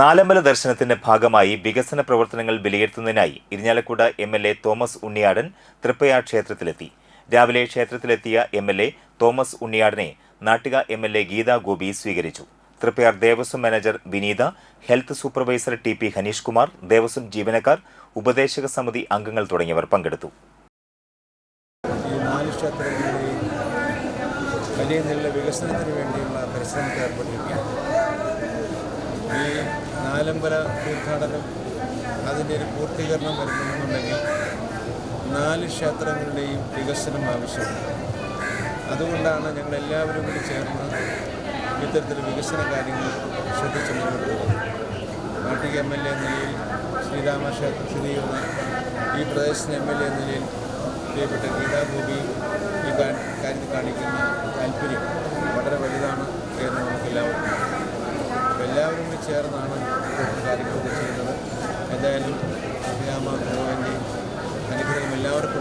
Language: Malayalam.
നാലമ്പല ദർശനത്തിന്റെ ഭാഗമായി വികസന പ്രവർത്തനങ്ങൾ വിലയിരുത്തുന്നതിനായി ഇരിഞ്ഞാലക്കുട എം.എൽ.എ. തോമസ് ഉണ്ണിയാടൻ തൃപ്പയാർ ക്ഷേത്രത്തിലെത്തി. രാവിലെ ക്ഷേത്രത്തിലെത്തിയ എം.എൽ.എ. തോമസ് ഉണ്ണിയാടനെ നാട്ടിക എം.എൽ.എ. ഗീതാ ഗോപി സ്വീകരിച്ചു. Thriprayar Devaswom manager Vineetha, health supervisor TP. Haneesh Kumar, ദേവസ്വം ജീവനക്കാർ, ഉപദേശക സമിതി അംഗങ്ങൾ തുടങ്ങിയവർ പങ്കെടുത്തു. വലിയ നില വികസനത്തിന് വേണ്ടിയുള്ള പരിശ്രമത്തിൽ ഏർപ്പെട്ടിരിക്കുകയാണ്. ഈ നാലമ്പല തീർത്ഥാടനം അതിൻ്റെ ഒരു പൂർത്തീകരണം വരുന്നുണ്ടെങ്കിൽ 4 ക്ഷേത്രങ്ങളുടെയും വികസനം ആവശ്യമുണ്ട്. അതുകൊണ്ടാണ് ഞങ്ങളെല്ലാവരും കൂടി ചേർന്ന് ഇത്തരത്തിൽ വികസന കാര്യങ്ങൾ ശ്രദ്ധിച്ച് മുന്നോട്ട് പോകുന്നത്. നാട്ടിക എം.എൽ.എ. എന്ന നിലയിൽ ശ്രീരാമക്ഷേത്രം സ്ഥിതി ചെയ്യുന്ന ഈ പ്രദേശത്തിന് എം.എൽ.എ. എന്ന നിലയിൽ പ്രിയപ്പെട്ട ഗീതാ ഗോപി ഈ കാര്യത്തിൽ കാണിക്കുന്ന താല്പര്യം വളരെ വലുതാണ് എന്ന് നമുക്കെല്ലാവർക്കും. അപ്പോൾ എല്ലാവരും കൂടി ചേർന്നാണ് ഇത്തരത്തിൽ കാര്യങ്ങളൊക്കെ ചെയ്യുന്നത്. എന്തായാലും ശ്രീരാമ ഭഗവാന്റെ അനുഗ്രഹം എല്ലാവർക്കും